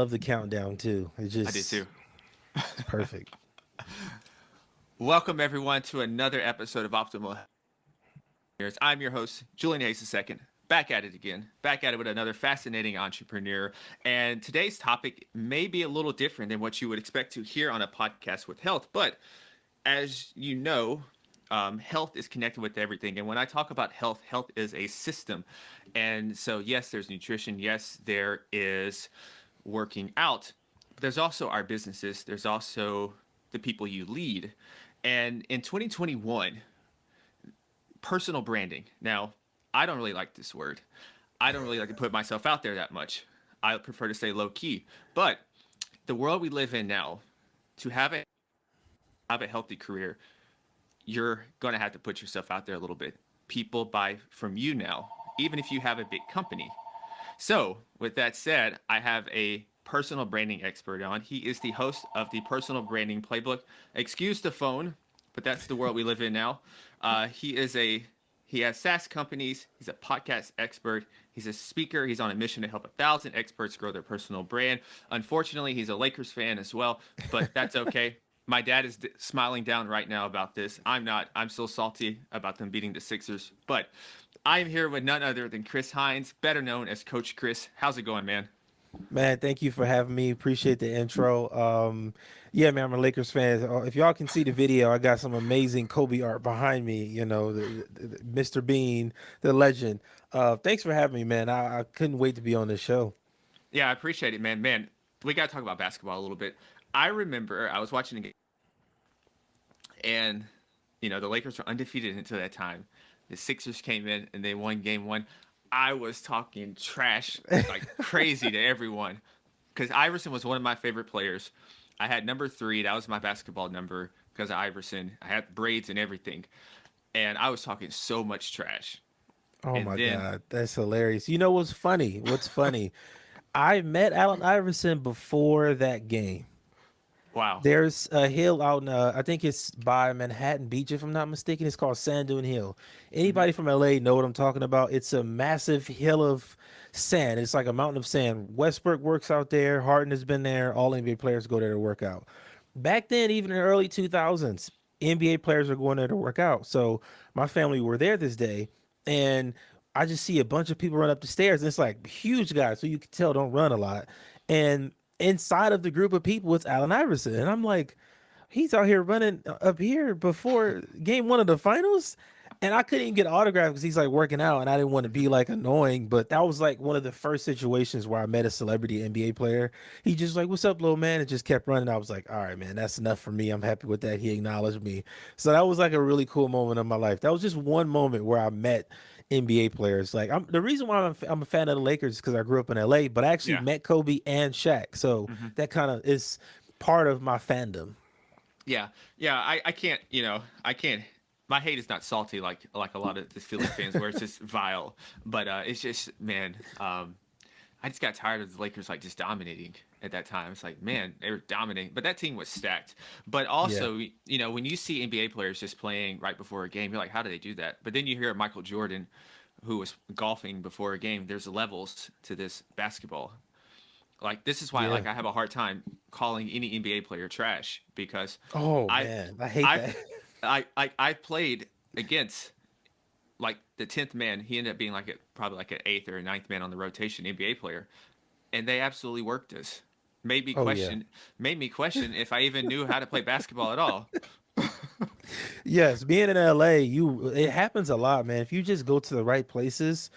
love the countdown too. I did too. It's perfect. Welcome everyone to another episode of Optimal Years. I'm your host, Julian Hayes II. Back at it again. Back at it with another fascinating entrepreneur. And today's topic may be a little different than what you would expect to hear on a podcast with health. But as you know, health is connected with everything. And when I talk about health, health is a system. And so, yes, there's nutrition. Yes, there is working out. But there's also our businesses. There's also the people you lead. And in 2021, personal branding. Now, I don't really like this word. I don't really like to put myself out there that much. I prefer to stay low key. But the world we live in now, to have a healthy career, you're going to have to put yourself out there a little bit. People buy from you now, even if you have a big company. So, with that said, I have a personal branding expert on. He is the host of the Personal Branding Playbook. Excuse the phone, but that's the world we live in now. He has SaaS companies. He's a podcast expert. He's a speaker. He's on a mission to help 1,000 experts grow their personal brand. Unfortunately, he's a Lakers fan as well, but that's okay. My dad is smiling down right now about this. I'm not. I'm still salty about them beating the Sixers. But I'm here with none other than Chris Hines, better known as Coach Chris. How's it going, man? Man, thank you for having me. Appreciate the intro. Yeah, man, I'm a Lakers fan. If y'all can see the video, I got some amazing Kobe art behind me. You know, Mr. Bean, the legend. Thanks for having me, man. I couldn't wait to be on this show. Yeah, I appreciate it, man. Man, we got to talk about basketball a little bit. I remember I was watching a game, and the Lakers were undefeated until that time. The Sixers came in and they won game one. I was talking trash like crazy to everyone because Iverson was one of my favorite players. I had number 3. That was my basketball number because of Iverson. I had braids and everything. And I was talking so much trash. Oh And my then, God, that's hilarious. You know what's funny? What's funny? I met Allen Iverson before that game. wow. There's a hill out in, I think it's by Manhattan Beach, if I'm not mistaken. It's called Sand Dune Hill. Hmm. Anybody from LA know what I'm talking about? It's a massive hill of sand. It's like a mountain of sand. Westbrook works out there. Harden has been there. All NBA players go there to work out. Back then, even in the early 2000s, NBA players were going there to work out. So my family were there this day, and I just see a bunch of people run up the stairs, and it's like huge guys, so you can tell don't run a lot. And inside of the group of people, it's Allen Iverson, and I'm like, he's out here running up here before game one of the finals. And I couldn't even get an autograph because he's like working out, and I didn't want to be like annoying. But that was like one of the first situations where I met a celebrity NBA player. He just like, "What's up, little man?" and just kept running. I was like, "All right, man, that's enough for me. I'm happy with that." He acknowledged me, so that was like a really cool moment of my life. That was just one moment where I met NBA players. Like, the reason why I'm a fan of the Lakers is because I grew up in LA, but I actually Yeah. met Kobe and Shaq, so Hmm. that kind of is part of my fandom. Yeah. Yeah. I can't, I can't. My hate is not salty like a lot of the Philly fans where it's just vile. But it's just, man, I just got tired of the Lakers like just dominating at that time. It's like, man, they were dominating, but that team was stacked. But Yeah. also, when you see NBA players just playing right before a game, you're like, how do they do that? But then you hear Michael Jordan, who was golfing before a game. There's levels to this basketball. Like this is why Yeah. like I have a hard time calling any NBA player trash because Oh I man, I hate I've that. I played against like the 10th man. He ended up being like probably like an 8th or a ninth man on the rotation NBA player, and they absolutely worked us. Made me Oh yeah. question made me question if I even knew how to play basketball at all. Yes, being in LA, it happens a lot, man. If you just go to the right places,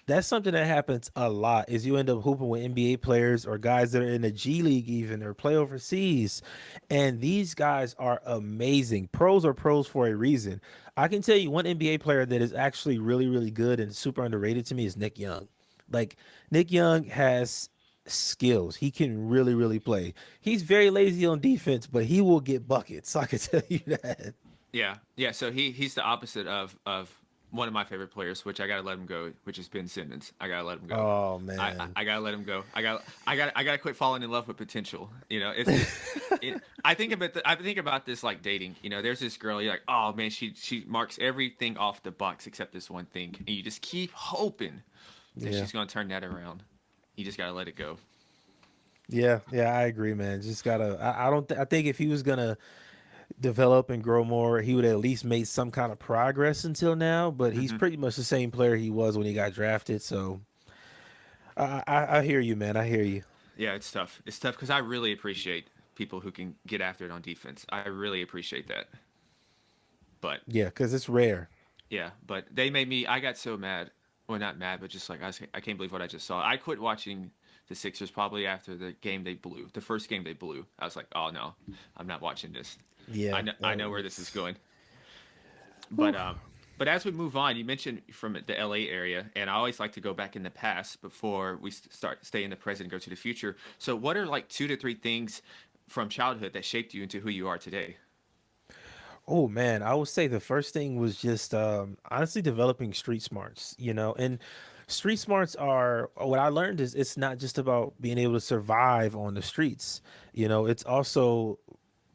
that's something that happens a lot. Is you end up hooping with NBA players or guys that are in the G League even or play overseas, and these guys are amazing. Pros are pros for a reason. I can tell you one NBA player that is actually really really good and super underrated to me is Nick Young. Like Nick Young has skills. He can really really play. He's very lazy on defense, but he will get buckets. I can tell you that. Yeah, yeah. So he's the opposite of one of my favorite players, which I gotta let him go, which is Ben Simmons. I gotta let him go. Oh I, I, man. I gotta let him go. I gotta quit falling in love with potential. I think about this like dating. There's this girl. You're like, oh man, she marks everything off the box except this one thing, and you just keep hoping that Yeah. she's gonna turn that around. You just gotta let it go. Yeah, yeah, I agree, man. Just gotta. I don't. I think if he was gonna develop and grow more, he would at least made some kind of progress until now. But he's Hmm. pretty much the same player he was when he got drafted. So I hear you, man. I hear you. Yeah, it's tough. It's tough because I really appreciate people who can get after it on defense. I really appreciate that. But Yeah, because it's rare. yeah, but they made me. I got so mad. Well, not mad, but just like I can't believe what I just saw. I quit watching the Sixers probably after the game they blew, the first game they blew. I was like, oh no, I'm not watching this. Yeah, I that know where this is was. going. But Whew. but as we move on, you mentioned from the LA area, and I always like to go back in the past before we start stay in the present and go to the future. So, what are like 2 to 3 things from childhood that shaped you into who you are today? Oh man, I would say the first thing was just honestly developing street smarts, and street smarts are what I learned is it's not just about being able to survive on the streets, it's also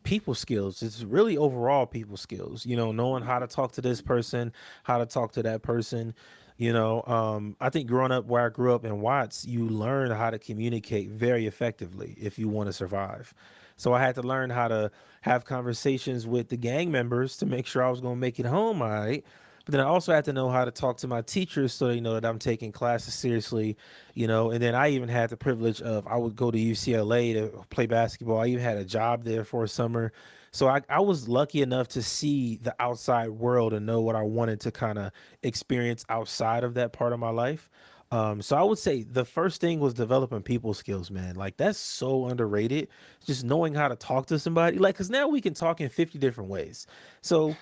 people skills. It's really overall people skills, knowing how to talk to this person, how to talk to that person. I think growing up where I grew up in Watts, you learn how to communicate very effectively if you want to survive. So I had to learn how to have conversations with the gang members to make sure I was going to make it home all right. But then I also had to know how to talk to my teachers so they know that I'm taking classes seriously, and then I even had the privilege of I would go to UCLA to play basketball. I even had a job there for a summer. So I was lucky enough to see the outside world and know what I wanted to kind of experience outside of that part of my life. So I would say the first thing was developing people skills, man. Like that's so underrated. Just knowing how to talk to somebody, like, cause now we can talk in 50 different ways. So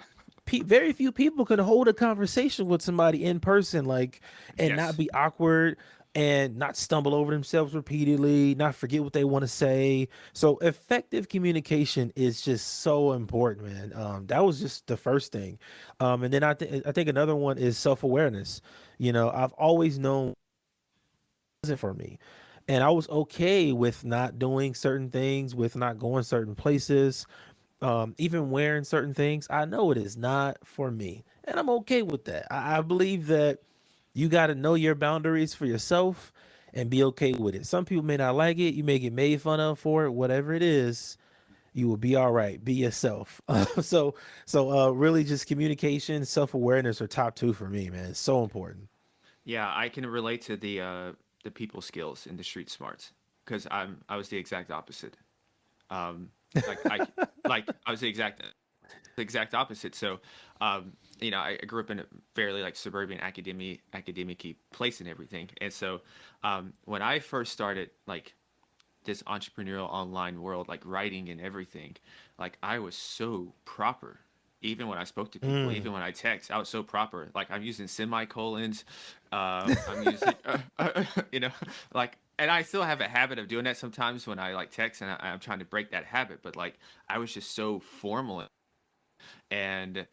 very few people can hold a conversation with somebody in person, like, and not Yes. be awkward and not stumble over themselves repeatedly, not forget what they want to say. So effective communication is just so important, man. That was just the first thing. And then I think another one is self awareness. I've always known it wasn't for me. And I was okay with not doing certain things, with not going certain places, even wearing certain things. I know it is not for me. And I'm okay with that. I believe that you got to know your boundaries for yourself and be okay with it. Some people may not like it. You may get made fun of for it. Whatever it is, you will be all right. Be yourself. Really, just communication, self awareness are top two for me, man. It's so important. Yeah, I can relate to the people skills and the street smarts because I was the exact opposite. Um, like I I was the exact opposite. So, I grew up in a fairly like suburban academic place and everything. And so, when I first started like this entrepreneurial online world, like writing and everything, like I was so proper. Even when I spoke to people, Mm. even when I text, I was so proper. Like I'm using semicolons, I'm using, like, and I still have a habit of doing that sometimes when I like text, and I'm trying to break that habit. But like, I was just so formal, and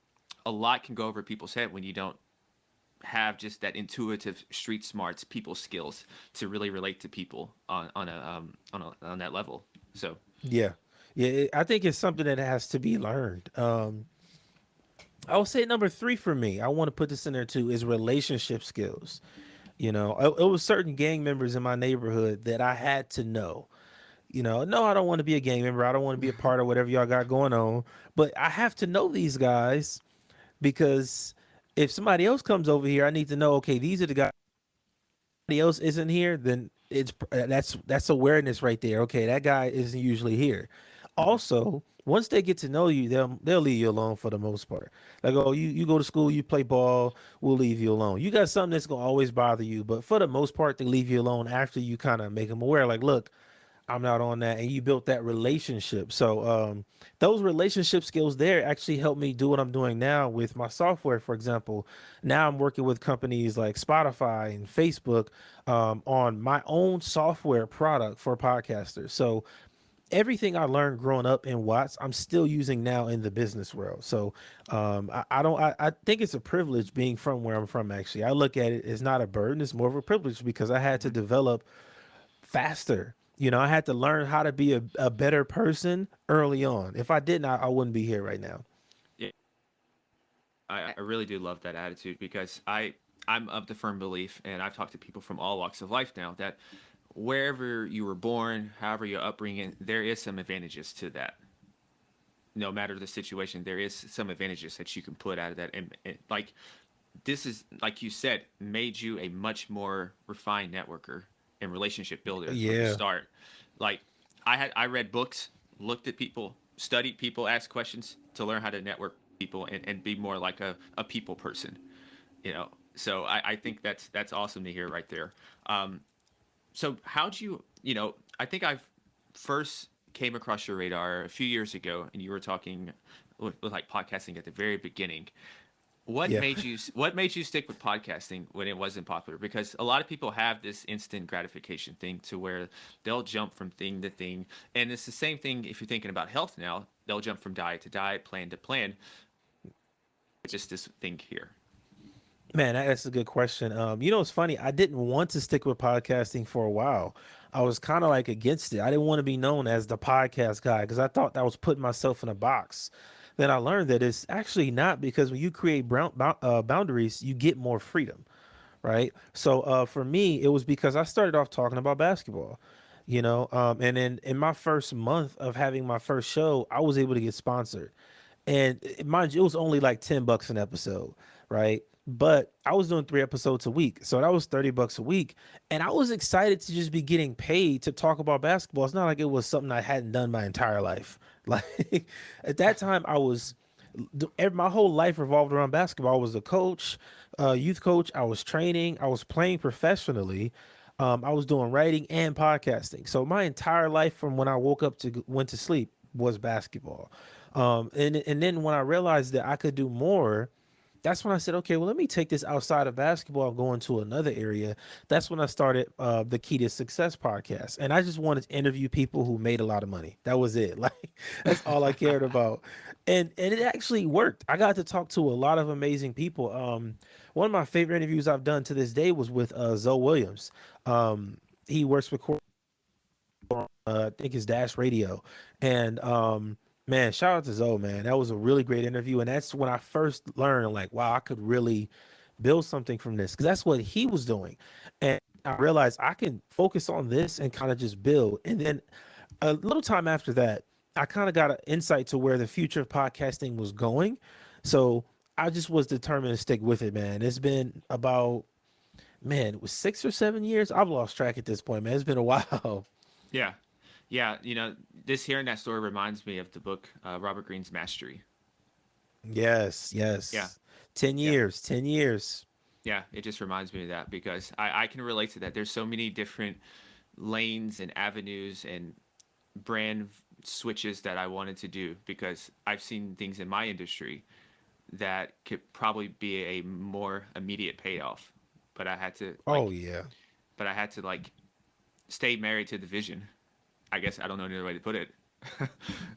a lot can go over people's head when you don't have just that intuitive street smarts people skills to really relate to people on that level. So Yeah. Yeah. I think it's something that has to be learned. I would say number three for me, I want to put this in there too, is relationship skills. It was certain gang members in my neighborhood that I had to know. No, I don't want to be a gang member. I don't want to be a part of whatever y'all got going on. But I have to know these guys because if somebody else comes over here, I need to know, okay, these are the guys. Somebody else isn't here, then that's awareness right there. Okay, that guy isn't usually here. mhm. Also, once they get to know you, they'll leave you alone for the most part. Like, oh, you go to school, you play ball, we'll leave you alone. You got something that's gonna always bother you, but for the most part, they leave you alone after you kind of make them aware. Like, look, I'm not on that, and you built that relationship. So those relationship skills there actually help me do what I'm doing now with my software. For example, now I'm working with companies like Spotify and Facebook on my own software product for podcasters. So everything I learned growing up in Watts, I'm still using now in the business world. So I don't. I think it's a privilege being from where I'm from. Actually, I look at it as not a burden; it's more of a privilege because I had to develop faster. I had to learn how to be a better person early on. If I didn't, I wouldn't be here right now. Yeah, I really do love that attitude because I'm of the firm belief, and I've talked to people from all walks of life now that wherever you were born, however your upbringing, there is some advantages to that. No matter the situation, there is some advantages that you can put out of that. And like this is, like you said, made you a much more refined networker and relationship builder from the Yeah. start. Like I read books, looked at people, studied people, asked questions to learn how to network people and be more like a people person. You know, so I think that's awesome to hear right there. So how'd you, I think I've first came across your radar a few years ago, and you were talking with like podcasting at the very beginning. Yeah. What made you stick with podcasting when it wasn't popular? Because a lot of people have this instant gratification thing to where they'll jump from thing to thing, and it's the same thing if you're thinking about health now. They'll jump from diet to diet, plan to plan. It's just this thing here. Man, that's a good question. It's funny. I didn't want to stick with podcasting for a while. I was kind of like against it. I didn't want to be known as the podcast guy because I thought that was putting myself in a box. Then I learned that it's actually not, because when you create boundaries, you get more freedom, right? So for me, it was because I started off talking about basketball, and then in my first month of having my first show, I was able to get sponsored. And mind you, it was only like $10 an episode, right? But I was doing 3 episodes a week, so that was $30 a week, and I was excited to just be getting paid to talk about basketball. It's not like it was something I hadn't done my entire life. Like at that time, my whole life revolved around basketball. I was a coach, youth coach. I was training. I was playing professionally. I was doing writing and podcasting. So my entire life, from when I woke up to went to sleep, was basketball. And then when I realized that I could do more, that's when I said, okay, well, let me take this outside of basketball and go into another area. That's when I started the Key to Success podcast. And I just wanted to interview people who made a lot of money. That was it. Like, that's all I cared about. And it actually worked. I got to talk to a lot of amazing people. One of my favorite interviews I've done to this day was with Zoe Williams. He works with I think it's Dash Radio. And man, shout out to Zoe, man. That was a really great interview. And that's when I first learned, like, wow, I could really build something from this, because that's what he was doing. And I realized I can focus on this and kind of just build. And then a little time after that, I kind of got an insight to where the future of podcasting was going. So I just was determined to stick with it, man. It's been about, man, it was 6 or 7 years. I've lost track at this point, man. It's been a while. Yeah. Yeah. This hearing that story reminds me of the book, Robert Greene's Mastery. Yes, Yeah. yes. 10 Yeah. years, 10 years. Yeah. It just reminds me of that because I can relate to that. There's so many different lanes and avenues and brand switches that I wanted to do because I've seen things in my industry that could probably be a more immediate payoff. But I had to Oh, yeah. like stay married to the vision. I guess I don't know any other way to put it.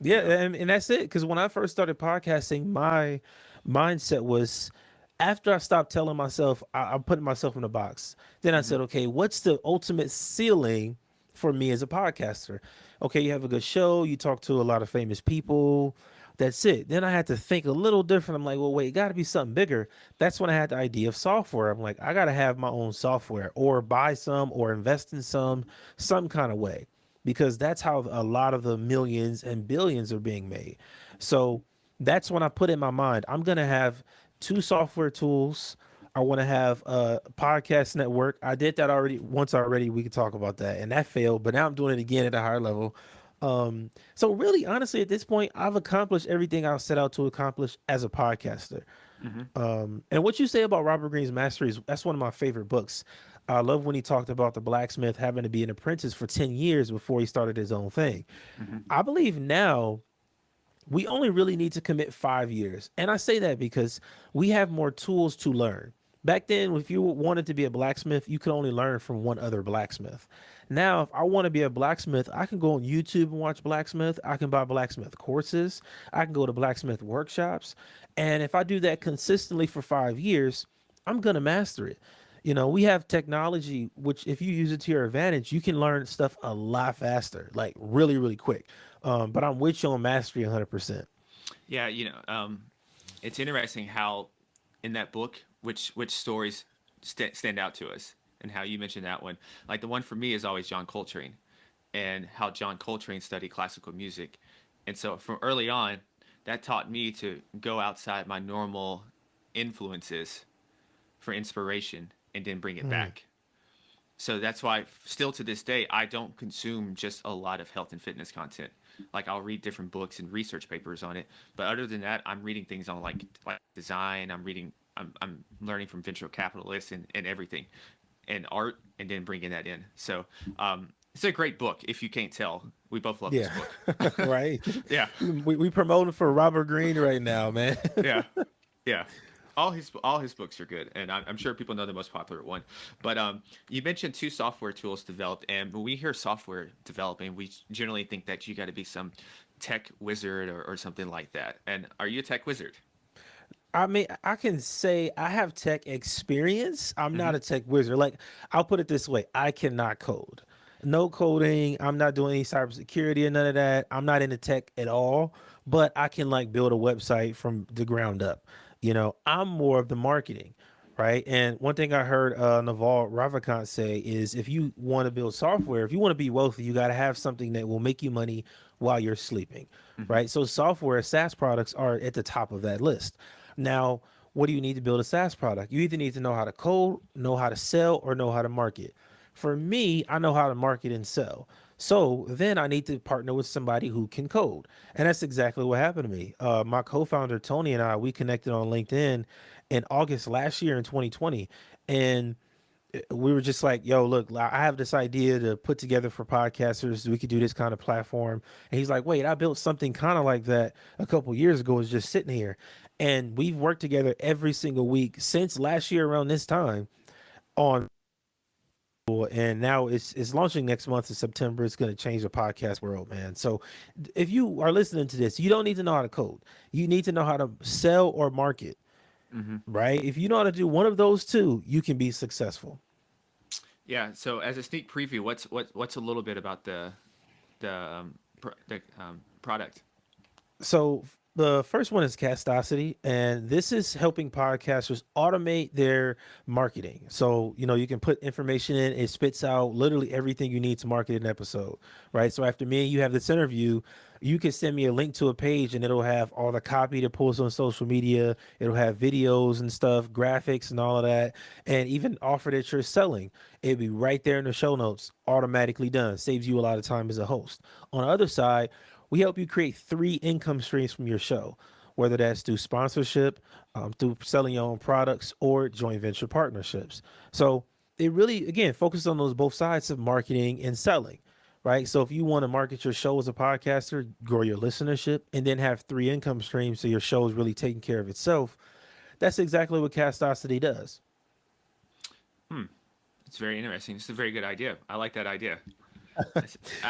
Yeah, you know. and that's it. Because when I first started podcasting, my mindset was, after I stopped telling myself I'm putting myself in a box, then I Hmm. said, okay, what's the ultimate ceiling for me as a podcaster? Okay, you have a good show, you talk to a lot of famous people. That's it. Then I had to think a little different. I'm like, well, wait, it got to be something bigger. That's when I had the idea of software. I'm like, I got to have my own software, or buy some, or invest in some kind of way, because that's how a lot of the millions and billions are being made. So that's when I put in my mind, I'm going to have two software tools. I want to have a podcast network. I did that already once already. We could talk about that, and that failed, but now I'm doing it again at a higher level. So really, honestly, at this point, I've accomplished everything I set out to accomplish as a podcaster. Hmm. And what you say about Robert Greene's Masteries, that's one of my favorite books. I love when he talked about the blacksmith having to be an apprentice for 10 years before he started his own thing. Hmm. I believe now we only really need to commit 5 years. And I say that because we have more tools to learn. Back then, if you wanted to be a blacksmith, you could only learn from one other blacksmith. Now, if I want to be a blacksmith, I can go on YouTube and watch blacksmith. I can buy blacksmith courses. I can go to blacksmith workshops. And if I do that consistently for 5 years, I'm going to master it. We have technology, which if you use it to your advantage, you can learn stuff a lot faster, like really, really quick. But I'm with you on mastery 100%. Yeah, it's interesting how in that book, which stories stand out to us. and how you mentioned that one. Like the one for me is always John Coltrane, and how John Coltrane studied classical music. And so from early on, that taught me to go outside my normal influences for inspiration and then bring it Mm. back. So that's why still to this day I don't consume just a lot of health and fitness content. Like I'll read different books and research papers on it, but other than that, I'm reading things on like design. I'm learning from venture capitalists and everything, and art, and then bringing that in. So it's a great book. If you can't tell, we both love this Yeah, book. right. Yeah, We promoting for Robert Greene right now, man. yeah, yeah. All his books are good, and I'm sure people know the most popular one. But you mentioned two software tools developed, and when we hear software developing, we generally think that you got to be some tech wizard or something like that. And are you a tech wizard? I mean, I can say I have tech experience. I'm Mm-hmm. not a tech wizard. Like, I'll put it this way: I cannot code. No coding. I'm not doing any cybersecurity or none of that. I'm not into tech at all. But I can like build a website from the ground up. I'm more of the marketing, right? And one thing I heard Naval Ravikant say is, if you want to build software, if you want to be wealthy, you got to have something that will make you money while you're sleeping, Mm-hmm. right? So software, SaaS products are at the top of that list. Now, what do you need to build a SaaS product? You either need to know how to code, know how to sell, or know how to market. For me, I know how to market and sell. So then I need to partner with somebody who can code. And that's exactly what happened to me. My co founder, Tony, and I, we connected on LinkedIn in August last year in 2020. And we were just like, yo, look, I have this idea to put together for podcasters. We could do this kind of platform. And he's like, wait, I built something kind of like that a couple years ago. It's just sitting here. And we've worked together every single week since last year around this time on. And now it's launching next month in September. It's going to change the podcast world, man. So if you are listening to this, you don't need to know how to code. You need to know how to sell or market, Mm-hmm. right? If you know how to do one of those two, you can be successful. Yeah. So as a sneak preview, what's a little bit about the product? So the first one is Castosity, and this is helping podcasters automate their marketing. So you can put information in; it spits out literally everything you need to market an episode, right? So after me and you have this interview, you can send me a link to a page, and it'll have all the copy to post on social media. It'll have videos and stuff, graphics and all of that, and even offer that you're selling. It'll be right there in the show notes, automatically done. Saves you a lot of time as a host. On the other side, we help you create three income streams from your show, whether that's through sponsorship, through selling your own products, or joint venture partnerships. So it really, again, focuses on those both sides of marketing and selling, right? So if you want to market your show as a podcaster, grow your listenership, and then have three income streams so your show is really taking care of itself, that's exactly what Castosity does. Hmm. It's very interesting. It's a very good idea. I like that idea. Yeah.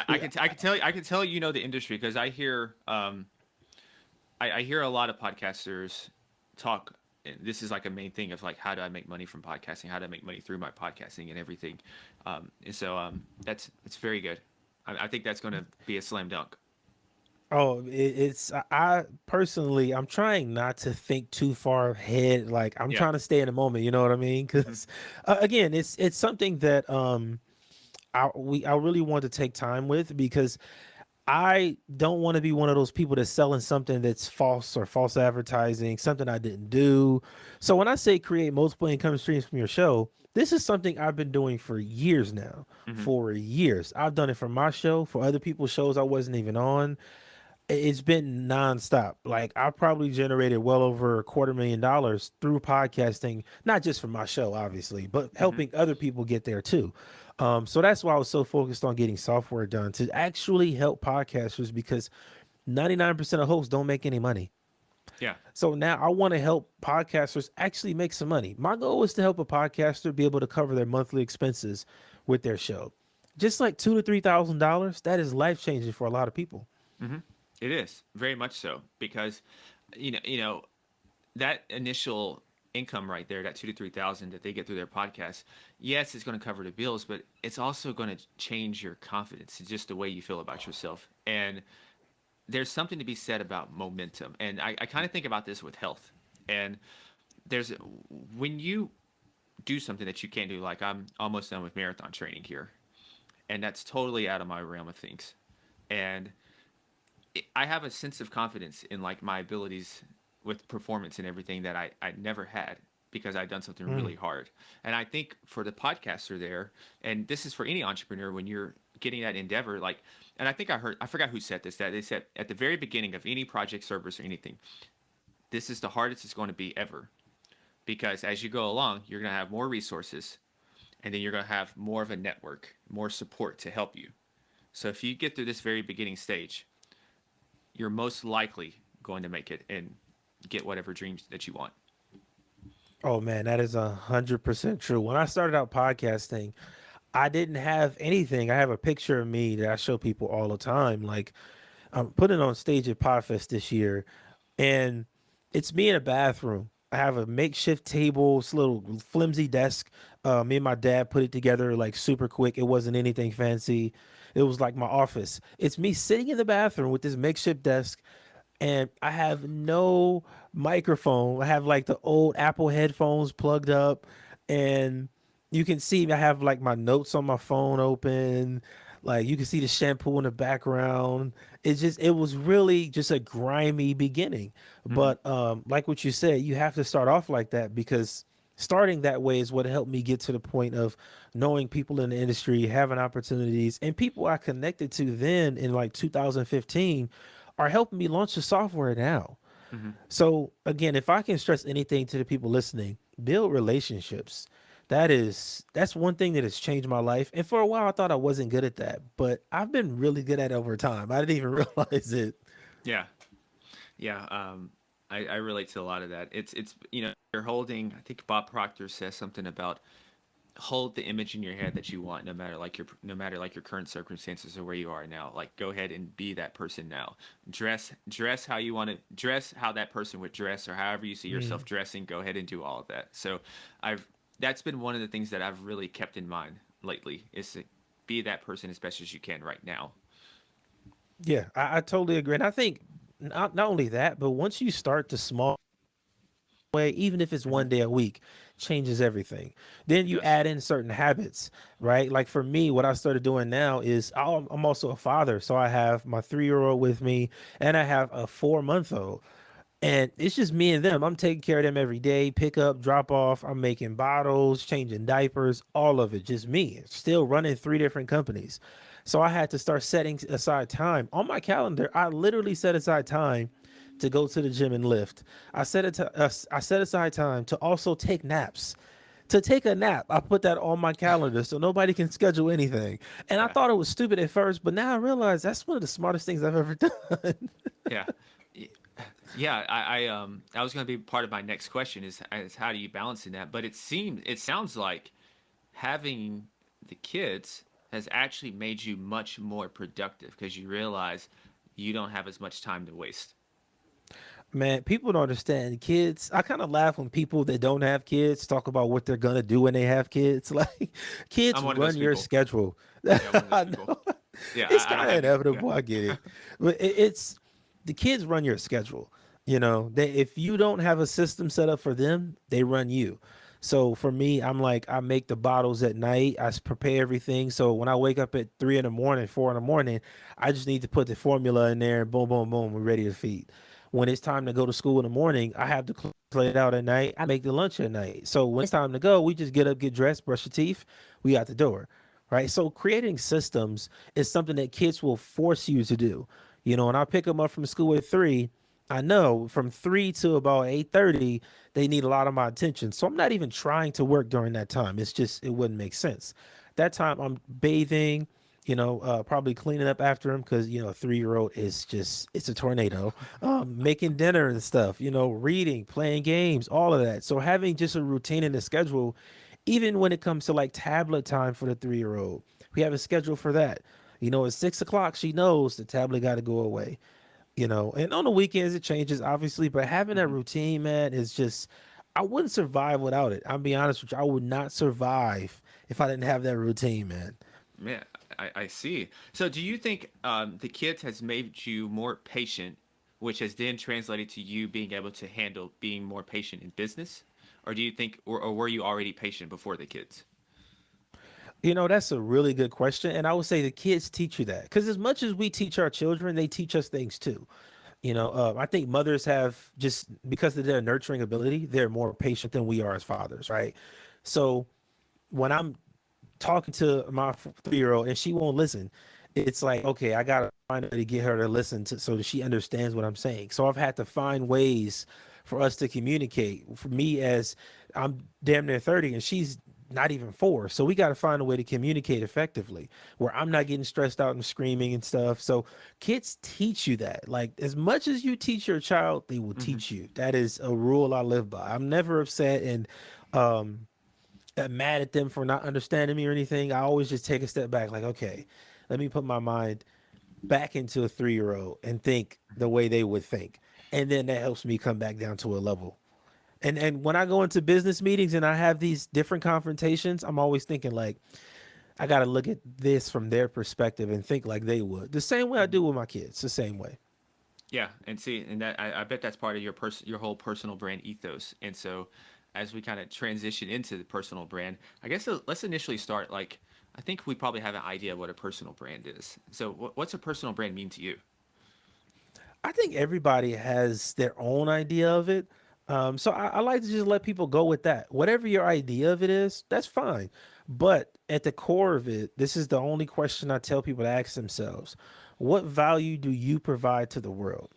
I can tell I can tell you know the industry because I hear I hear a lot of podcasters talk. And this is like a main thing of like how do I make money from podcasting? How do I make money through my podcasting and everything? And so that's very good. I think that's going to be a slam dunk. Oh, it's I personally, I'm trying not to think too far ahead. Like I'm Yeah. trying to stay in the moment. You know what I mean? Hmm. Because again, it's something that I really want to take time with, because I don't want to be one of those people that's selling something that's false or false advertising, something I didn't do. So when I say create multiple income streams from your show, this is something I've been doing for years now. Hmm. For years, I've done it for my show, for other people's shows I wasn't even on. It's been nonstop. Like I probably generated well over $250,000 through podcasting, not just for my show, obviously, but Hmm. helping other people get there too. So that's why I was so focused on getting software done to actually help podcasters, because 99% of hosts don't make any money. Yeah. So now I want to help podcasters actually make some money. My goal is to help a podcaster be able to cover their monthly expenses with their show. Just like $2,000 to $3,000, that is life changing for a lot of people. Hmm. It is very much so because you know that initial income right there, that 2 to 3 thousand that they get through their podcast, yes, it's going to cover the bills, but it's also going to change your confidence, it's just the way you feel about yourself. And there's something to be said about momentum. And I kind of think about this with health. And there's when you do something that you can't do. Like I'm almost done with marathon training here, and that's totally out of my realm of things. And I have a sense of confidence in like my abilities with performance and everything that I never had because I'd done something Mm. really hard. And I think for the podcaster there, and this is for any entrepreneur when you're getting that endeavor, like, and I think I forgot who said this, that they said at the very beginning of any project, service, or anything, this is the hardest it's going to be ever. Because as you go along, you're going to have more resources and then you're going to have more of a network, more support to help you. So if you get through this very beginning stage, you're most likely going to make it and get whatever dreams that you want. Oh man, that is 100% true. When I started out podcasting, I didn't have anything. I have a picture of me that I show people all the time. Like I'm putting on stage at Podfest this year, and it's me in a bathroom. I have a makeshift table, this little flimsy desk. Me and my dad put it together like super quick. It wasn't anything fancy. It was like my office. It's me sitting in the bathroom with this makeshift desk, and I have no microphone. I have like the old Apple headphones plugged up, and you can see I have like my notes on my phone open. Like you can see the shampoo in the background. It was really just a grimy beginning. Mm-hmm. But like what you said, you have to start off like that because starting that way is what helped me get to the point of knowing people in the industry, having opportunities, and people I connected to then in like 2015 are helping me launch the software now. Mm-hmm. So again, if I can stress anything to the people listening, build relationships. That's one thing that has changed my life. And for a while I thought I wasn't good at that, but I've been really good at it over time. I didn't even realize it. Yeah, yeah. I relate to a lot of that. It's you're holding. I think Bob Proctor says something about hold the image in your head that you want, no matter like your current circumstances or where you are now. Like go ahead and be that person now. Dress how you want to dress, how that person would dress, or however you see yourself Mm. dressing. Go ahead and do all of that. So I've that's been one of the things that I've really kept in mind lately is to be that person as best as you can right now. Yeah, I totally agree. And I think not only that, but once you start the small way, even if it's Mm-hmm. one day a week, changes everything. Then It you does. add in certain habits, right? Like for me, what I started doing now is I'm also a father. So I have my 3-year-old with me and I have a 4-month old. And it's just me and them. I'm taking care of them every day, pick up, drop off. I'm making bottles, changing diapers, all of it. Just me. Still running 3 different companies. So I had to start setting aside time on my calendar. I literally set aside time to go to the gym and lift. I set aside time to also take naps. To take a nap, I put that on my calendar so nobody can schedule anything. And I Yeah. thought it was stupid at first, but now I realize that's one of the smartest things I've ever done. Yeah. Yeah, I was going to be part of my next question is how do you balance in that? But it sounds like having the kids has actually made you much more productive because you realize you don't have as much time to waste. Man, people don't understand. Kids, I kind of laugh when people that don't have kids talk about what they're gonna do when they have kids. Like, kids I'm one of those run your people. schedule. Yeah, one of those I people. know Yeah, it's I don't kind of have any. Yeah. inevitable. I get it, but it's the kids run your schedule. If you don't have a system set up for them, they run you. So for me, I'm like I make the bottles at night. Prepare everything. So when I wake up at 3 in the morning, 4 in the morning, I just need to put the formula in there, and boom, boom, boom, we're ready to feed. When it's time to go to school in the morning, I have the clothes laid out at night. I make the lunch at night. So when it's time to go, we just get up, get dressed, brush your teeth, we out the door. Right. So creating systems is something that kids will force you to do. And I pick them up from school at 3. I know from 3 to about 8:30, they need a lot of my attention. So I'm not even trying to work during that time. It's just it wouldn't make sense. That time I'm bathing, probably cleaning up after him because a 3-year-old is just it's a tornado. Making dinner and stuff, reading, playing games, all of that. So having just a routine and a schedule, even when it comes to like tablet time for the 3-year-old, we have a schedule for that. At 6 o'clock, she knows the tablet got to go away. And on the weekends it changes obviously, but having that Hmm. routine, man, is just I wouldn't survive without it. I'll be honest with you, I would not survive if I didn't have that routine, man. Yeah, I see. So, do you think the kids has made you more patient, which has then translated to you being able to handle being more patient in business? or do you think, or were you already patient before the kids? That's a really good question. And I would say the kids teach you that because as much as we teach our children, they teach us things too. I think mothers have just because of their nurturing ability, they're more patient than we are as fathers, right? So when I'm talking to my 3-year old and she won't listen, it's like, okay, I gotta find a way to get her to listen to so that she understands what I'm saying. So I've had to find ways for us to communicate. For me, as I'm damn near 30 and she's not even 4, so we got to find a way to communicate effectively where I'm not getting stressed out and screaming and stuff. So kids teach you that. Like as much as you teach your child, they will Mm-hmm. teach you. That is a rule I live by. I'm never upset and um mad at them for not understanding me or anything. I always just take a step back, like, okay, let me put my mind back into a 3-year old and think the way they would think. And then that helps me come back down to a level. And when I go into business meetings and I have these different confrontations, I'm always thinking like, I got to look at this from their perspective and think like they would. The same way I do with my kids, the same way. Yeah, and see, and that I bet that's part of your whole personal brand ethos. And so, as we kind of transition into the personal brand, I guess let's initially start. Like, I think we probably have an idea of what a personal brand is. So, what's a personal brand mean to you? I think everybody has their own idea of it. So I like to just let people go with that. Whatever your idea of it is, that's fine. But at the core of it, this is the only question I tell people to ask themselves. What value do you provide to the world?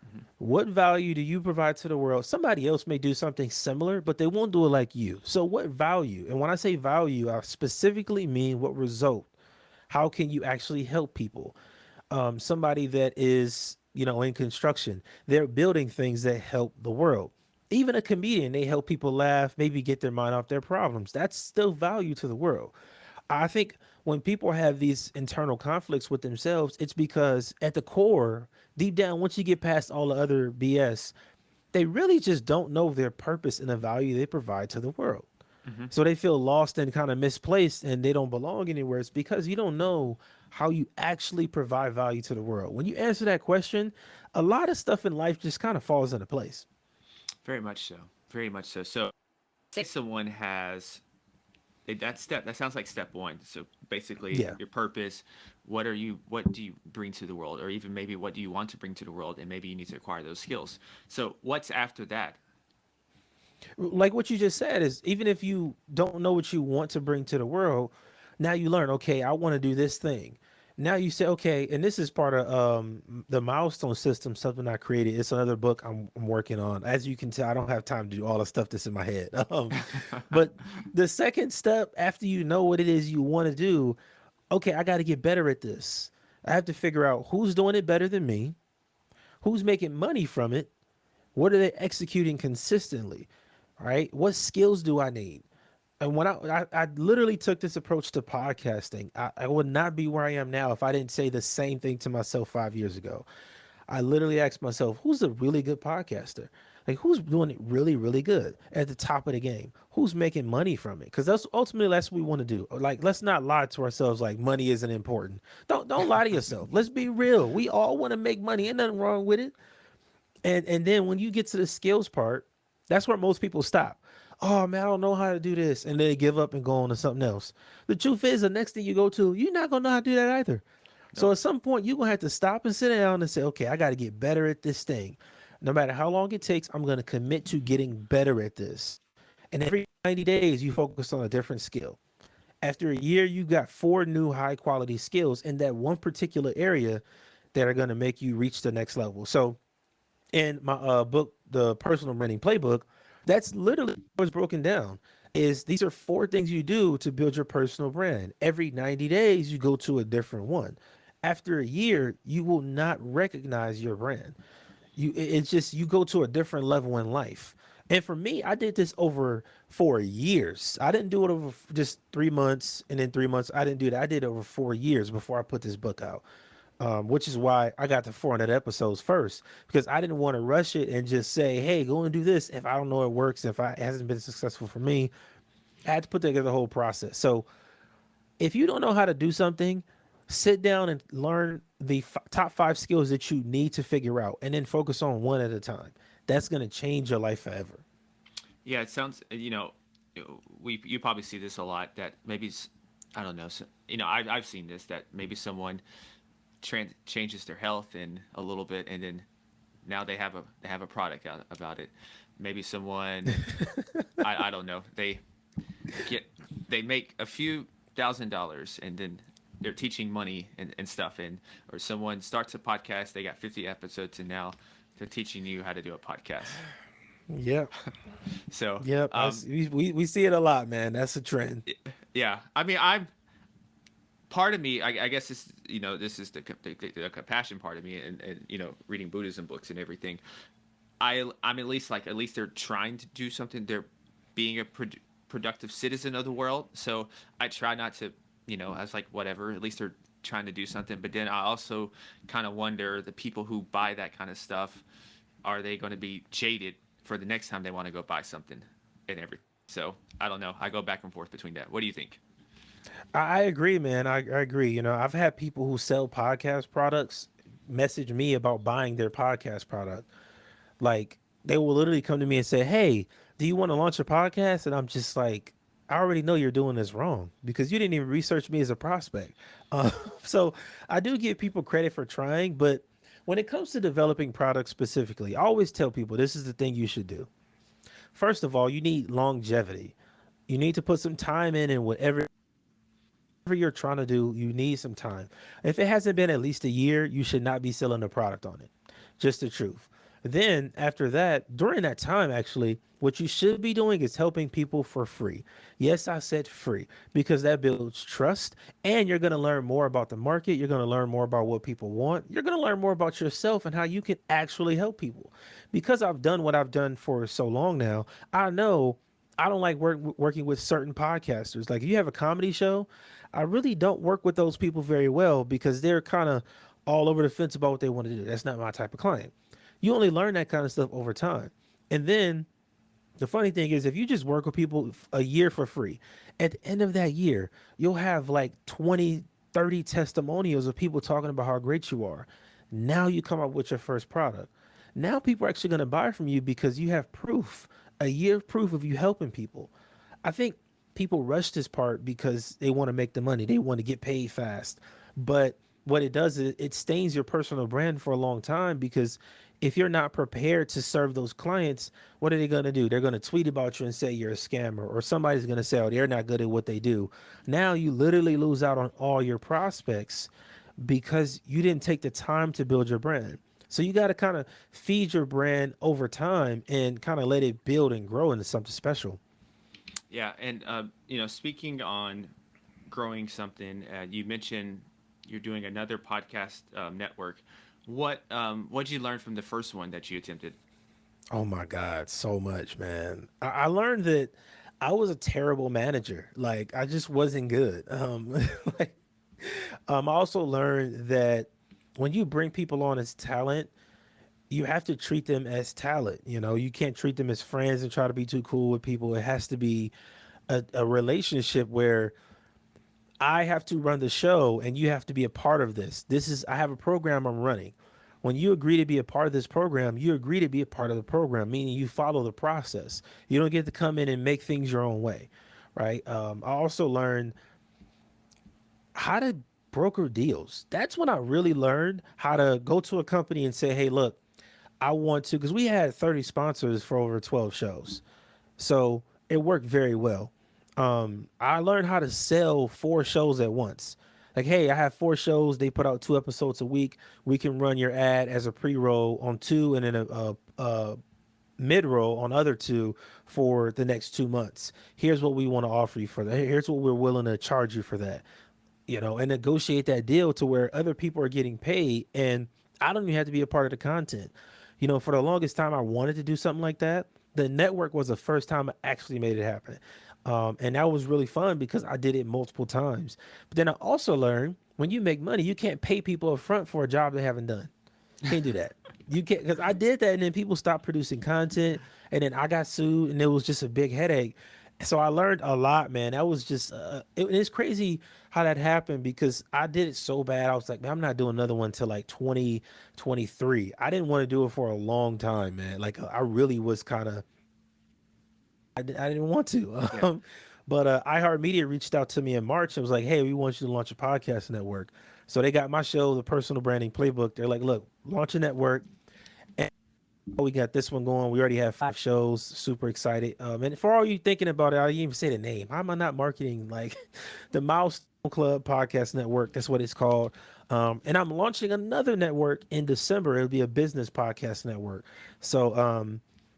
Mm-hmm. What value do you provide to the world? Somebody else may do something similar, but they won't do it like you. So, what value? And when I say value, I specifically mean what result? How can you actually help people? Somebody that is, in construction, they're building things that help the world. Even a comedian, they help people laugh, maybe get their mind off their problems. That's still value to the world. I think when people have these internal conflicts with themselves, it's because at the core, deep down, once you get past all the other BS, they really just don't know their purpose and the value they provide to the world. Mm-hmm. So they feel lost and kind of misplaced and they don't belong anywhere. It's because you don't know how you actually provide value to the world. When you answer that question, a lot of stuff in life just kind of falls into place. Very much so. Very much so. So, say someone has that sounds like step one. So basically Yeah. your purpose, what do you bring to the world, or even maybe what do you want to bring to the world, and maybe you need to acquire those skills. So what's after that? Like what you just said is even if you don't know what you want to bring to the world, now you learn, okay, I want to do this thing. Now you say, okay, and this is part of the milestone system, something I created. It's another book I'm working on. As you can tell, I don't have time to do all the stuff that's in my head. But the second step after you know what it is you want to do, okay, I got to get better at this. I have to figure out who's doing it better than me, who's making money from it, what are they executing consistently, right? What skills do I need? And when I literally took this approach to podcasting, I would not be where I am now if I didn't say the same thing to myself 5 years ago. I literally asked myself, who's a really good podcaster? Like, who's doing it really, really good at the top of the game? Who's making money from it? Because that's what we want to do. Like, let's not lie to ourselves. Like, money isn't important. Don't lie to yourself. Let's be real. We all want to make money. Ain't nothing wrong with it. And then when you get to the skills part, that's where most people stop. Oh man, I don't know how to do this, and they give up and go on to something else. The truth is, the next thing you go to, you're not gonna know how to do that either. So Nope. at some point, you're gonna have to stop and sit down and say, okay, I got to get better at this thing. No matter how long it takes, I'm gonna commit to getting better at this. And every 90 days, you focus on a different skill. After a year, you got 4 new high quality skills in that one particular area that are gonna make you reach the next level. So in my book, the Personal Branding Playbook, that's literally what's broken down. Is these are 4 things you do to build your personal brand. Every 90 days, you go to a different one. After a year, you will not recognize your brand. It's just you go to a different level in life. And for me, I did this over 4 years. I didn't do it over just 3 months and then 3 months. I didn't do that. I did it over 4 years before I put this book out, which is why I got to 400 episodes first because I didn't want to rush it and just say, "Hey, go and do this." If I don't know it works, if it hasn't been successful for me, I had to put together the whole process. So if you don't know how to do something, sit down and learn the top 5 skills that you need to figure out, and then focus on one at a time. That's gonna change your life forever. Yeah, it sounds. We you probably see this a lot. That maybe I don't know. So, I've seen this that maybe someone changes their health in a little bit, and then now they have a product out about it. Maybe someone I don't know. Get they make a few $1,000 and then they're teaching money and stuff, and or someone starts a podcast, they got 50 episodes, and now they're teaching you how to do a podcast. Yep. So Yep. We see it a lot, man. That's a trend. yeah, I mean, part of me, I guess this is the compassion part of me, and reading Buddhism books and everything. I'm at least like, at least they're trying to do something. They're being a productive citizen of the world. So I try not to, I was like, whatever. At least they're trying to do something. But then I also kind of wonder, the people who buy that kind of stuff, are they going to be jaded for the next time they want to go buy something and everything? So I don't know. I go back and forth between that. What do you think? I agree, man. I agree. I've had people who sell podcast products message me about buying their podcast product. Like, they will literally come to me and say, "Hey, do you want to launch a podcast?" And I'm just like, I already know you're doing this wrong because you didn't even research me as a prospect. So I do give people credit for trying, but when it comes to developing products specifically, I always tell people this is the thing you should do. First of all, you need longevity. You need to put some time in whatever you're trying to do, you need some time. If it hasn't been at least a year, you should not be selling a product on it. Just the truth. Then after that, during that time, actually, what you should be doing is helping people for free. Yes, I said free because that builds trust and you're going to learn more about the market. You're going to learn more about what people want. You're going to learn more about yourself and how you can actually help people. Because I've done what I've done for so long now, I know I don't like working with certain podcasters. Like, if you have a comedy show, I really don't work with those people very well because they're kind of all over the fence about what they want to do. That's not my type of client. You only learn that kind of stuff over time. And then the funny thing is, if you just work with people a year for free, at the end of that year, you'll have like 20, 30 testimonials of people talking about how great you are. Now you come up with your first product. Now people are actually going to buy from you because you have proof, a year of proof of you helping people. I think people rush this part because they want to make the money, they want to get paid fast. But what it does is it stains your personal brand for a long time because if you're not prepared to serve those clients, what are they going to do? They're going to tweet about you and say you're a scammer, or somebody's going to say, oh, they're not good at what they do. Now you literally lose out on all your prospects because you didn't take the time to build your brand. So you got to kind of feed your brand over time and kind of let it build and grow into something special. Yeah, and speaking on growing something, you mentioned you're doing another podcast network. What did you learn from the first one that you attempted? Oh my God, so much, man. I learned that I was a terrible manager. Like, I just wasn't good. Like, I also learned that when you bring people on as talent, you have to treat them as talent. You can't treat them as friends and try to be too cool with people. It has to be a relationship where I have to run the show and you have to be a part of this. I have a program I'm running. When you agree to be a part of this program, you agree to be a part of the program, meaning you follow the process. You don't get to come in and make things your own way, right? I also learned how to broker deals. That's when I really learned how to go to a company and say, hey, look, I want to, because we had 30 sponsors for over 12 shows. So it worked very well. I learned how to sell 4 shows at once. Like, hey, I have 4 shows. They put out 2 episodes a week. We can run your ad as a pre-roll on two, and then a mid-roll on other two for the next 2 months. Here's what we want to offer you for that. Here's what we're willing to charge you for that. And negotiate that deal to where other people are getting paid, and I don't even have to be a part of the content. For the longest time, I wanted to do something like that. The network was the first time I actually made it happen. And that was really fun because I did it multiple times. But then I also learned when you make money, you can't pay people up front for a job they haven't done. Can't do that. You can't, because I did that and then people stopped producing content and then I got sued and it was just a big headache. So I learned a lot, man. That was just, it's crazy how that happened because I did it so bad. I was like, man, I'm not doing another one till like 2023. I didn't want to do it for a long time, man. Like, I really was kind of I didn't want to. Yeah. But iHeartMedia reached out to me in March and was like, "Hey, we want you to launch a podcast network." So they got my show, the Personal Branding Playbook. They're like, "Look, launch a network, and we got this one going. We already have 5 shows. Super excited." And for all you thinking about it, I didn't even say the name. How am I not marketing like the Milestone Club Podcast Network? That's what it's called. And I'm launching another network in December. It'll be a business podcast network. So,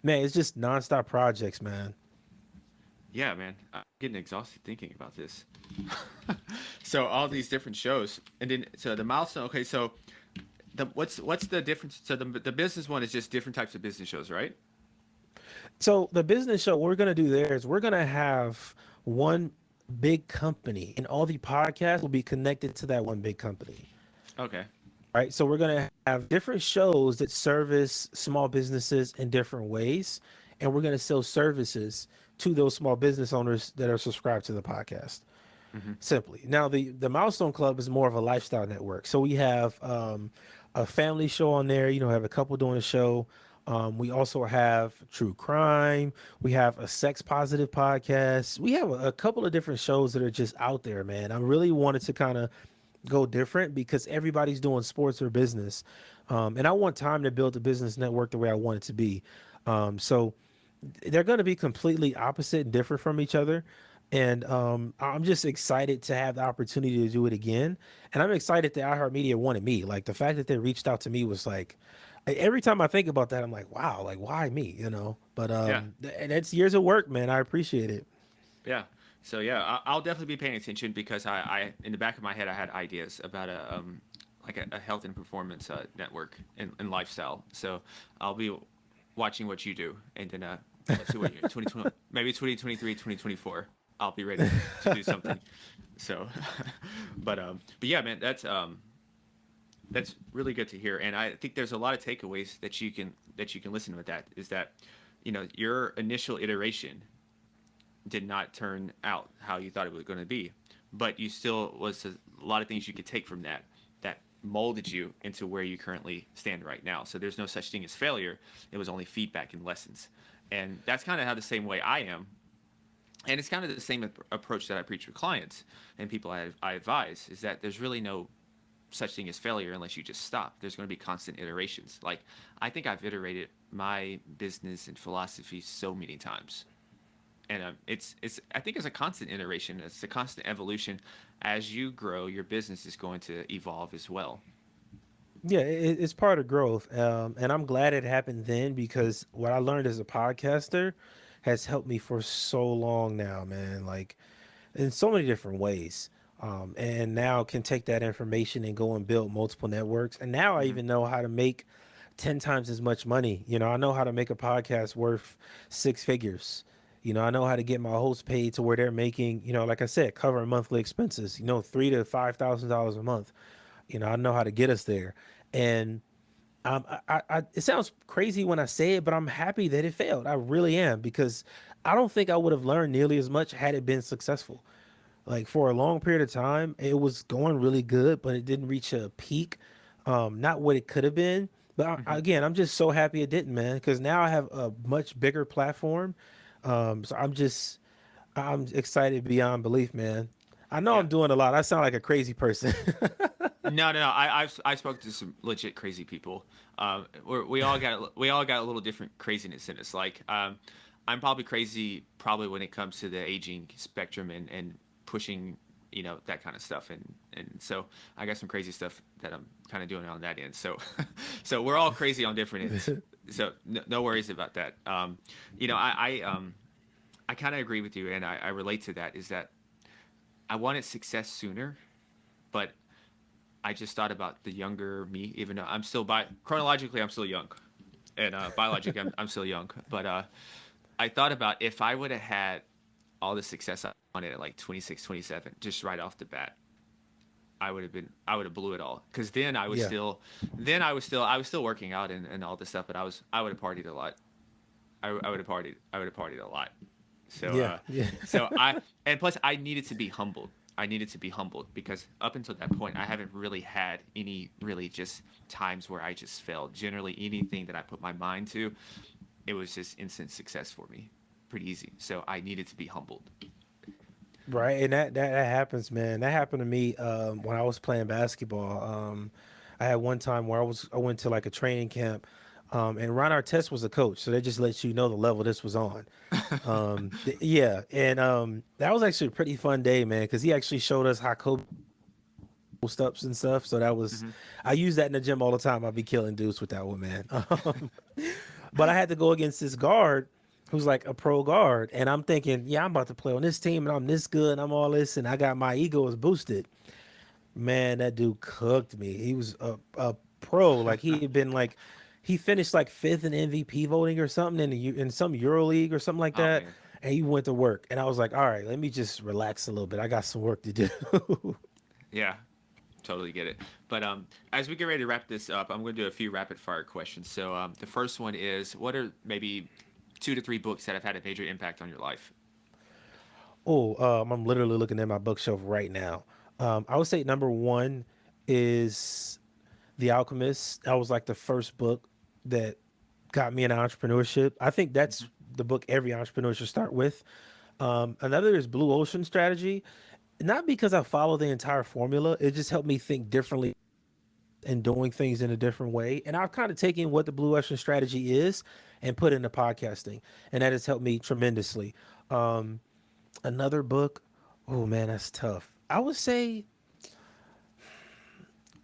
man, it's just nonstop projects, man. Yeah, man. I'm getting exhausted thinking about this. So all these different shows, and then so the milestone. Okay, so what's the difference? So the business one is just different types of business shows, right? So the business show what we're gonna do there is we're gonna have one big company, and all the podcasts will be connected to that one big company. Okay. Right. So we're gonna have different shows that service small businesses in different ways, and we're gonna sell services to those small business owners that are subscribed to the podcast. Mm-hmm. Simply. Now the Milestone Club is more of a lifestyle network. So we have a family show on there. You know, have a couple doing a show. We also have true crime. We have a sex positive podcast. We have a couple of different shows that are just out there, man. I really wanted to kind of go different because everybody's doing sports or business, and I want time to build the business network the way I want it to be. So they're going to be completely opposite and different from each other. And I'm just excited to have the opportunity to do it again. And I'm excited that iHeartMedia wanted me. Like the fact that they reached out to me was like, every time I think about that, I'm like, wow, like why me? You know. But Yeah. and that's years of work, man. I appreciate it. Yeah. So yeah, I'll definitely be paying attention because I in the back of my head I had ideas about a like a health and performance network and lifestyle. So I'll be watching what you do, and then let's see what year 2020 maybe 2023 2024. I'll be ready to do something. So, but yeah, man, that's really good to hear, and I think there's a lot of takeaways that you can listen with that is that your initial iteration did not turn out how you thought it was going to be, but you still was a lot of things you could take from that molded you into where you currently stand right now. So there's no such thing as failure. It was only feedback and lessons. And that's kind of how the same way I am. And it's kind of the same approach that I preach with clients and people I advise is that there's really no such thing as failure unless you just stop. There's going to be constant iterations. Like I think I've iterated my business and philosophy so many times, and it's I think it's a constant iteration. It's a constant evolution. As you grow, your business is going to evolve as well. Yeah, it's part of growth, and I'm glad it happened then because what I learned as a podcaster has helped me for so long now, man. Like in so many different ways. And now can take that information and go and build multiple networks. And now I Hmm. even know how to make 10 times as much money. You know, I know how to make a podcast worth 6 figures. You know, I know how to get my host paid to where they're making, you know, like I said, covering monthly expenses, you know, $3,000 to $5,000 a month. You know, I know how to get us there. And it sounds crazy when I say it, but I'm happy that it failed. I really am because I don't think I would have learned nearly as much had it been successful. Like for a long period of time, it was going really good, but it didn't reach a peak. Not what it could have been. But Hmm. again, I'm just so happy it didn't, man, because now I have a much bigger platform. So I'm excited beyond belief, man. I know Yeah. I'm doing a lot. I sound like a crazy person. No, no, no. I spoke to some legit crazy people. We all got a little different craziness in us. Like I'm probably crazy probably when it comes to the aging spectrum and pushing that kind of stuff and so I got some crazy stuff that I'm kind of doing on that end. So so we're all crazy on different ends. So no worries about that. I kind of agree with you and I relate to that. Is that I wanted success sooner, but I just thought about the younger me, even though I'm still chronologically I'm still young, and biologically I'm still young. But I thought about if I would have had all the success I wanted at like 26, 27, just right off the bat, I would have blew it all. Because then Yeah. I was still working out and all this stuff, but I would have partied a lot. I would have partied a lot. So Yeah. Yeah. so I and plus I needed to be humbled. I needed to be humbled because up until that point I haven't really had any really just times where I just failed. Generally anything that I put my mind to, it was just instant success for me. pretty easy. So I needed to be humbled. Right, and that happens, man. That happened to me when I was playing basketball. I had one time where I went to like a training camp, and Ron Artest was a coach, so they just let you know the level this was on. Yeah, and that was actually a pretty fun day, man, because he actually showed us how Kobe post ups and stuff. So that was, Hmm. I use that in the gym all the time. I'll be killing dudes with that one, man. But I had to go against this guard who's like a pro guard, and I'm thinking, yeah, I'm about to play on this team, and I'm this good, and I'm all this, and I got my ego is boosted. Man, that dude cooked me. He was a pro. Like he had been like, he finished like fifth in MVP voting or something in some Euro League or something like Oh that. man. And he went to work, and I was like, all right, let me just relax a little bit. I got some work to do. Yeah, totally get it. But as we get ready to wrap this up, I'm going to do a few rapid fire questions. So the first one is, what are maybe 2 to 3 books that have had a major impact on your life? Oh, I'm literally looking at my bookshelf right now. I would say number one is The Alchemist. That was like the first book that got me into entrepreneurship. I think Hmm. that's the book every entrepreneur should start with. Another is Blue Ocean Strategy. Not because I follow the entire formula, it just helped me think differently and doing things in a different way. And I've kind of taken what the Blue Ocean Strategy is and put it into podcasting, and that has helped me tremendously. Um, Another book, oh man, that's tough. I would say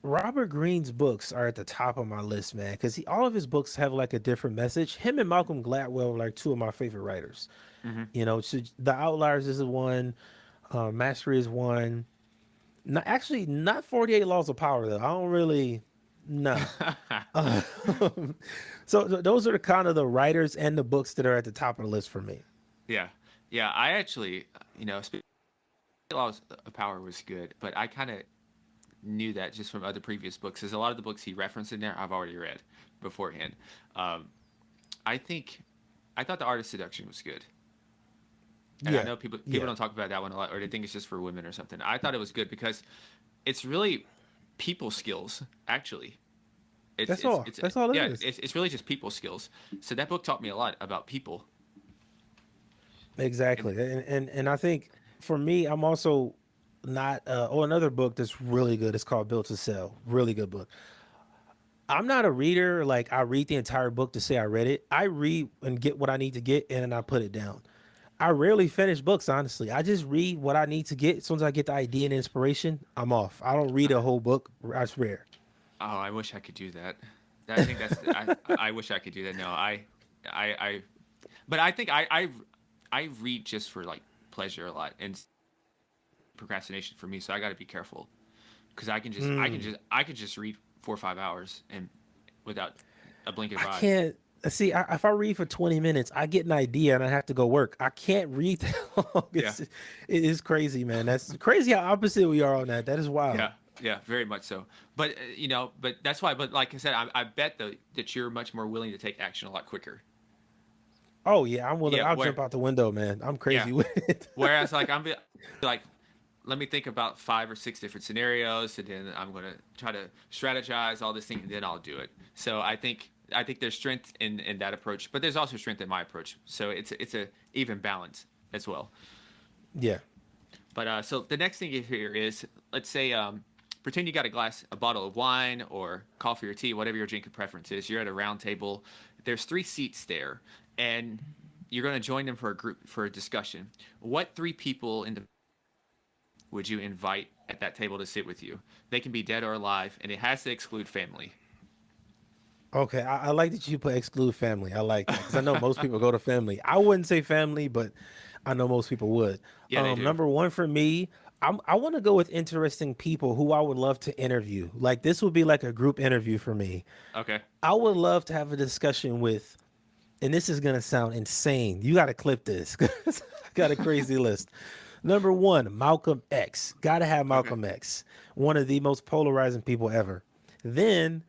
Robert Greene's books are at the top of my list, man, because all of his books have like a different message. Him and Malcolm Gladwell are like two of my favorite writers. Hmm. You know, so The Outliers is one, Mastery is one. Not actually not 48 Laws of Power though. I don't really, nah. Uh, so those are the kind of the writers and the books that are at the top of the list for me. Yeah, yeah. I actually, Laws of Power was good, but I kind of knew that just from other previous books. Because a lot of the books he referenced in there, I've already read beforehand. Um, I think, I thought The Art of Seduction was good, and I Yeah, know people yeah. don't talk about that one a lot, or they think it's just for women or something. I thought it was good because it's really people skills. Actually, That's all. it's That's all it yeah, is. it's really just people skills. So that book taught me a lot about people. And Exactly. And I think for me, I'm also not oh another book that's really good. It's called Built to Sell. Really good book. I'm not a reader, like I read the entire book to say I read it. I read and get what I need to get and then I put it down. I rarely finish books, honestly. I just read what I need to get. As soon as I get the idea and inspiration, I'm off. I don't read a whole book. I swear. oh, I wish I could do that. I think I wish I could do that. No, I but I think I read just for like pleasure a lot and procrastination for me. So I got to be careful because I can just read 4 or 5 hours and without a blink of I an eye. can't see. If I read for 20 minutes, I get an idea and I have to go work. I can't read that long. Yeah, It is crazy, man. That's crazy how opposite we are on that. That is wild. yeah, yeah, very much so. But but that's why. But like I said, I bet though that you're much more willing to take action a lot quicker. Oh yeah, I'm willing. Yeah, I'll where jump out the window, man. I'm yeah. crazy with it. Whereas like let me think about 5 or 6 different scenarios, and then I'm gonna try to strategize all this thing, and then I'll do it. So I think there's strength in that approach, but there's also strength in my approach. So it's a even balance as well. Yeah. But so the next thing here is, let's say pretend you got a bottle of wine or coffee or tea, whatever your drinking preference is. You're at a round table. There's 3 seats there, and you're going to join them for a discussion. What 3 people in the would you invite at that table to sit with you? They can be dead or alive, and it has to exclude family. Okay, I like that you put exclude family. I like that because I know most people go to family. I wouldn't say family, but I know most people would. Yeah, they do. Number one for me, I want to go with interesting people who I would love to interview. Like this would be like a group interview for me. Okay. I would love to have a discussion with, and this is gonna sound insane. You got to clip this 'cause I got a crazy list. Number one, Malcolm X. Got to have Okay. Malcolm X. One of the most polarizing people ever. Then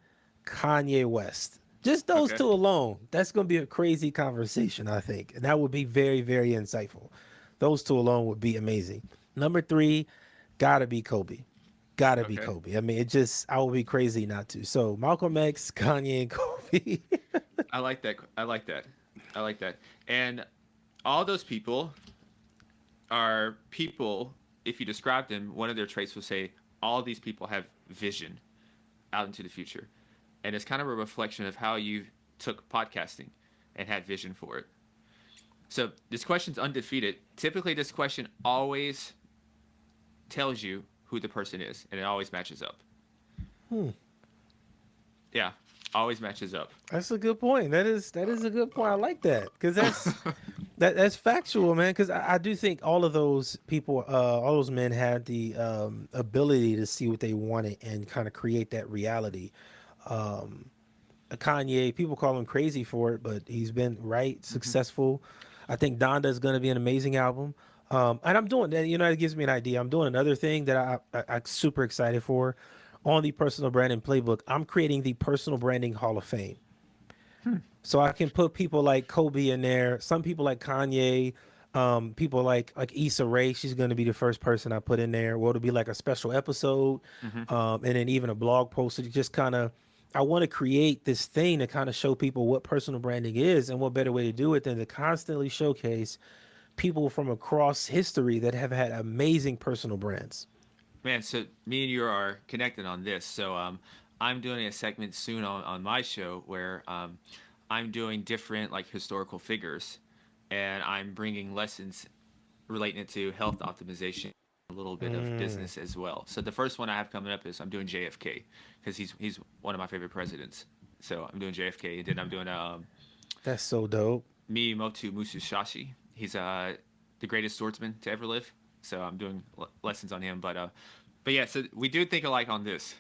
Kanye West. Just those Okay. two alone, that's going to be a crazy conversation, I think. And that would be very, very insightful. Those two alone would be amazing. Number three, gotta be Kobe. Gotta be Okay. Kobe. I mean, I would be crazy not to. So Malcolm X, Kanye, and Kobe. I like that. I like that. I like that. And all those people are people. If you describe them, one of their traits will say all these people have vision out into the future, and it's kind of a reflection of how you took podcasting and had vision for it. So this question's undefeated. Typically, this question always tells you who the person is, and it always matches up. Hmm. Yeah, always matches up. That's a good point. That is a good point. I like that because that's factual, man. Because I do think all of those people, all those men, had the ability to see what they wanted and kind of create that reality. Um, Kanye, people call him crazy for it, but he's been right, Mm-hmm. successful. I think Donda is going to be an amazing album. And I'm doing that. You know, it gives me an idea. I'm doing another thing that I'm super excited for on the Personal Branding Playbook. I'm creating the Personal Branding Hall of Fame. So I can put people like Kobe in there, some people like Kanye, people like Issa Rae. She's going to be the first person I put in there. Well, it'll be like a special episode, Mm-hmm. and then even a blog post to just kind of. I want to create this thing to kind of show people what personal branding is, and what better way to do it than to constantly showcase people from across history that have had amazing personal brands. Man, so me and you are connected on this. So I'm doing a segment soon on my show where I'm doing different like historical figures, and I'm bringing lessons relating it to health optimization, a little bit of Mm, business as well. So the first one I have coming up is I'm doing JFK because he's one of my favorite presidents. So I'm doing JFK, and then I'm doing that's so dope. Miyamoto Musashi. He's the greatest swordsman to ever live. So I'm doing lessons on him. But yeah, so we do think alike on this.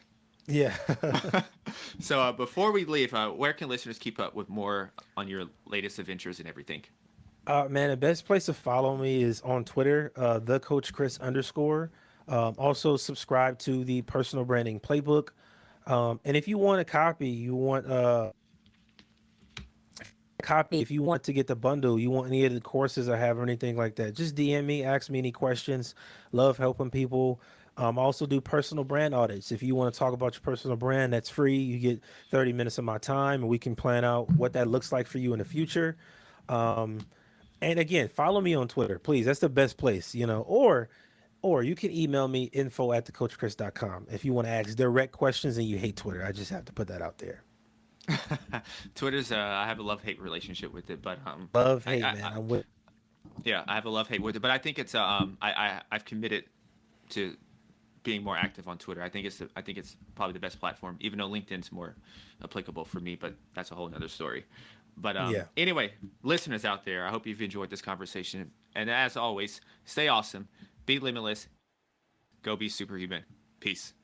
Yeah. So before we leave, where can listeners keep up with more on your latest adventures and everything? Man, the best place to follow me is on Twitter, the Coach Chris underscore. Also, subscribe to the Personal Branding Playbook. And if you want a copy, you want a copy. If you want to get the bundle, you want any of the courses I have or anything like that, just DM me, ask me any questions. Love helping people. Also do personal brand audits. If you want to talk about your personal brand, that's free. You get 30 minutes of my time, and we can plan out what that looks like for you in the future. Um, and again, follow me on Twitter, please. That's the best place, you know. Or you can email me info@thecoachchris.com if you want to ask direct questions and you hate Twitter. I just have to put that out there. Twitter's I have a love hate relationship with it, but Love, I, hate, I, man. I I'm with. yeah, I have a love hate with it, but I think it's I've committed to being more active on Twitter. I think it's probably the best platform, even though LinkedIn's more applicable for me. But that's a whole nother story. But Yeah. anyway, listeners out there, I hope you've enjoyed this conversation. And as always, stay awesome, be limitless, go be superhuman. Peace.